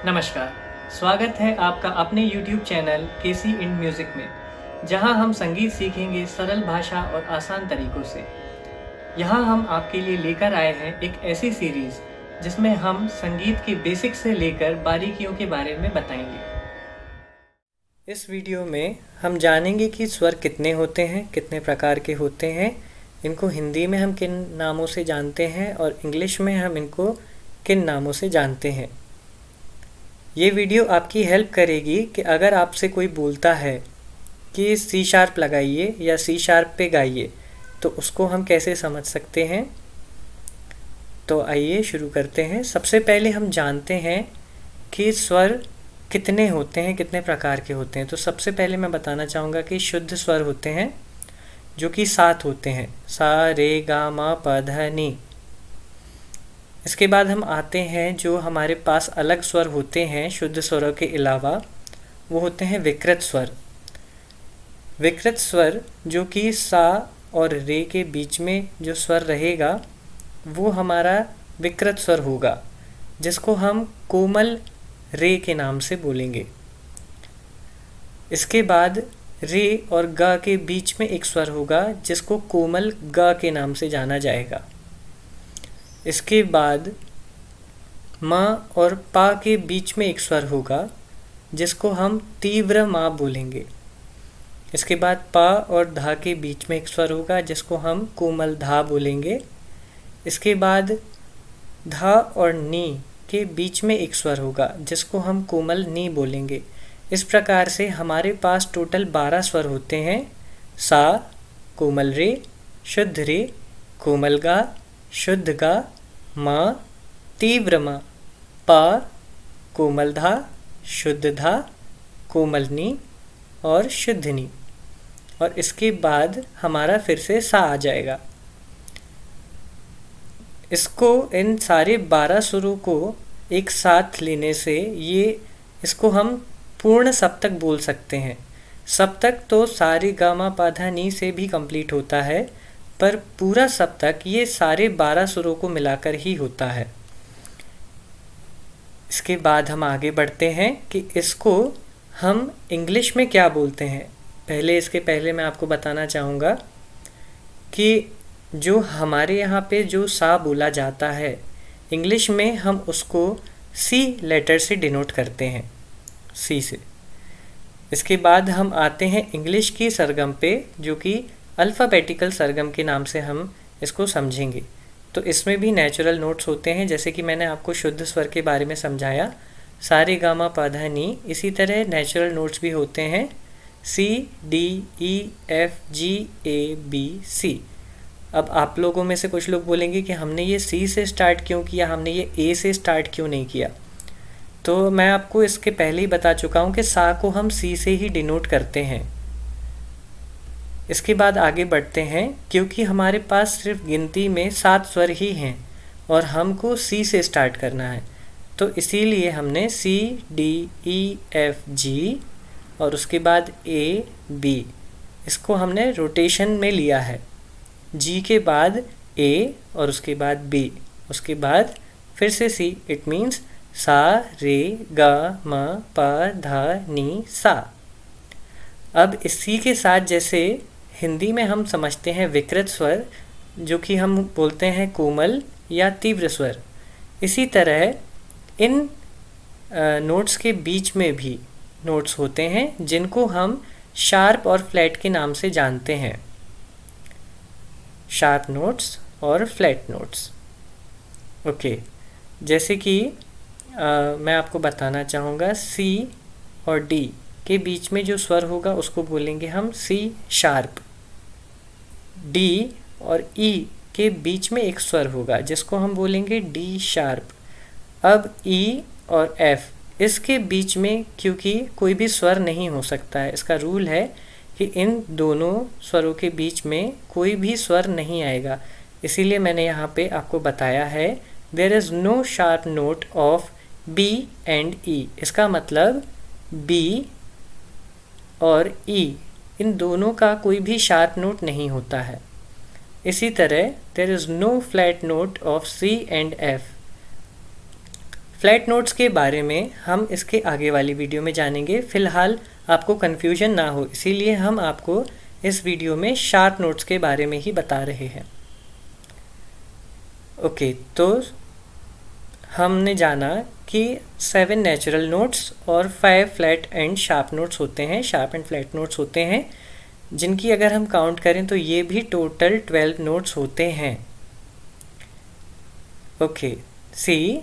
नमस्कार, स्वागत है आपका अपने YouTube channel KC in music में, जहां हम संगीत सीखेंगे सरल भाषा और आसान तरीकों से। यहां हम आपके लिए लेकर आए हैं एक ऐसी सीरीज़ जिसमें हम संगीत के बेसिक से लेकर बारीकियों के बारे में बताएंगे। इस वीडियो में हम जानेंगे कि स्वर कितने होते हैं, कितने प्रकार के होते हैं, इनको हिंदी में हम किन नामों से जानते हैं और इंग्लिश में हम इनको किन नामों से जानते हैं। ये वीडियो आपकी हेल्प करेगी कि अगर आपसे कोई बोलता है कि सी शार्प लगाइए या सी शार्प पे गाइए, तो उसको हम कैसे समझ सकते हैं। तो आइए शुरू करते हैं। सबसे पहले हम जानते हैं कि स्वर कितने होते हैं, कितने प्रकार के होते हैं। तो सबसे पहले मैं बताना चाहूँगा कि शुद्ध स्वर होते हैं जो कि 7 होते हैं, सा रे गा मा पा धा नी। इसके बाद हम आते हैं जो हमारे पास अलग स्वर होते हैं शुद्ध स्वरों के अलावा, वो होते हैं विकृत स्वर। विकृत स्वर जो कि सा और रे के बीच में जो स्वर रहेगा वो हमारा विकृत स्वर होगा, जिसको हम कोमल रे के नाम से बोलेंगे। इसके बाद रे और गा के बीच में एक स्वर होगा जिसको कोमल गा के नाम से जाना जाएगा। इसके बाद माँ और पा के बीच में एक स्वर होगा जिसको हम तीव्र माँ बोलेंगे। इसके बाद पा और धा के बीच में एक स्वर होगा जिसको हम कोमल धा बोलेंगे। इसके बाद धा और नी के बीच में एक स्वर होगा जिसको हम कोमल नी बोलेंगे। इस प्रकार से हमारे पास टोटल 12 स्वर होते हैं, सा, कोमल रे, शुद्ध रे, कोमल गा, शुद्ध गा, मा, तीव्र मा, पा, कोमल धा, शुद्ध धा, कोमल नी और शुद्ध नी। और इसके बाद हमारा फिर से सा आ जाएगा। इसको इन सारे 12 सुरों को एक साथ लेने से इसको हम पूर्ण सप्तक बोल सकते हैं। सप्तक तो सा रे गा मा पा धा नी से भी कंप्लीट होता है, पर पूरा सप्तक ये सारे 12 सुरों को मिलाकर ही होता है। इसके बाद हम आगे बढ़ते हैं कि इसको हम इंग्लिश में क्या बोलते हैं। इसके पहले मैं आपको बताना चाहूँगा कि जो हमारे यहाँ पे जो सा बोला जाता है, इंग्लिश में हम उसको सी लेटर से डिनोट करते हैं, सी से। इसके बाद हम आते हैं इंग्लिश की सरगम पे, जो कि अल्फ़ाबेटिकल सरगम के नाम से हम इसको समझेंगे। तो इसमें भी नेचुरल नोट्स होते हैं, जैसे कि मैंने आपको शुद्ध स्वर के बारे में समझाया, सा रे गा मा पा धा नी। इसी तरह नेचुरल नोट्स भी होते हैं, C D E F G A B C. अब आप लोगों में से कुछ लोग बोलेंगे कि हमने ये सी से स्टार्ट क्यों किया, हमने ये ए से स्टार्ट क्यों नहीं किया। तो मैं आपको इसके पहले ही बता चुका हूँ कि सा को हम सी से ही डिनोट करते हैं। इसके बाद आगे बढ़ते हैं, क्योंकि हमारे पास सिर्फ गिनती में 7 स्वर ही हैं और हमको सी से स्टार्ट करना है, तो इसीलिए हमने सी डी ई एफ जी और उसके बाद ए बी, इसको हमने रोटेशन में लिया है। जी के बाद ए और उसके बाद बी, उसके बाद फिर से सी। इट मीन्स सा रे गा मा पा धा नी सा। अब इसी के साथ जैसे हिंदी में हम समझते हैं विकृत स्वर, जो कि हम बोलते हैं कोमल या तीव्र स्वर, इसी तरह इन नोट्स के बीच में भी नोट्स होते हैं जिनको हम शार्प और फ्लैट के नाम से जानते हैं। शार्प नोट्स और फ्लैट नोट्स। ओके, जैसे कि मैं आपको बताना चाहूँगा, सी और डी के बीच में जो स्वर होगा उसको बोलेंगे हम सी शार्प। डी और ई के बीच में एक स्वर होगा जिसको हम बोलेंगे डी शार्प। अब ई और एफ, इसके बीच में क्योंकि कोई भी स्वर नहीं हो सकता है, इसका रूल है कि इन दोनों स्वरों के बीच में कोई भी स्वर नहीं आएगा, इसीलिए मैंने यहाँ पे आपको बताया है there is no sharp note of B and E. इसका मतलब बी और ई, इन दोनों का कोई भी शार्प नोट नहीं होता है। इसी तरह there is no flat note of C and F. Flat notes के बारे में हम इसके आगे वाली वीडियो में जानेंगे। फ़िलहाल आपको कन्फ्यूजन ना हो इसीलिए हम आपको इस वीडियो में शार्प नोट्स के बारे में ही बता रहे हैं। ओके, तो हमने जाना कि 7 नेचुरल नोट्स और 5 फ्लैट एंड शार्प नोट्स होते हैं, शार्प एंड फ्लैट नोट्स होते हैं, जिनकी अगर हम काउंट करें तो ये भी टोटल 12 नोट्स होते हैं। ओके, सी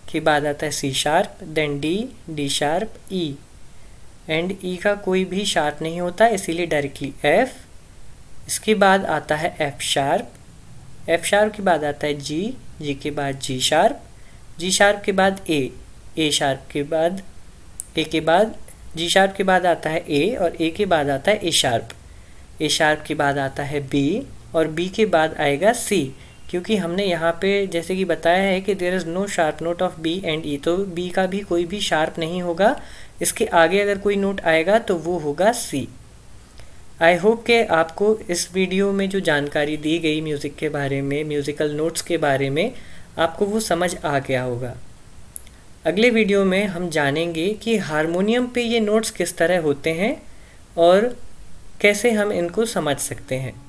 के बाद आता है C sharp, then D, D sharp, E, and E का कोई भी शार्प नहीं होता इसीलिए डायरेक्टली एफ। इसके बाद आता है एफ शार्प, एफ शार्प के बाद आता है जी, जी के बाद जी शार्प, जी शार्प के बाद ए शार्प के बाद के बाद जी शार्प के बाद आता है ए, और ए के बाद आता है ए शार्प के बाद आता है बी, और बी के बाद आएगा सी, क्योंकि हमने यहाँ पे जैसे कि बताया है कि there is no sharp note of B and E, तो बी का भी कोई भी शार्प नहीं होगा। इसके आगे अगर कोई नोट आएगा तो वो होगा सी। आई होप कि आपको इस वीडियो में जो जानकारी दी गई म्यूज़िक के बारे में, म्यूज़िकल नोट्स के बारे में, आपको वो समझ आ गया होगा। अगले वीडियो में हम जानेंगे कि हारमोनियम पे ये नोट्स किस तरह होते हैं और कैसे हम इनको समझ सकते हैं।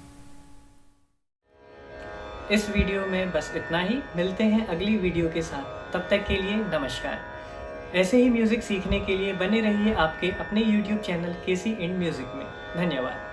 इस वीडियो में बस इतना ही। मिलते हैं अगली वीडियो के साथ, तब तक के लिए नमस्कार। ऐसे ही म्यूज़िक सीखने के लिए बने रहिए आपके अपने YouTube चैनल केसी इंड म्यूज़िक में। धन्यवाद।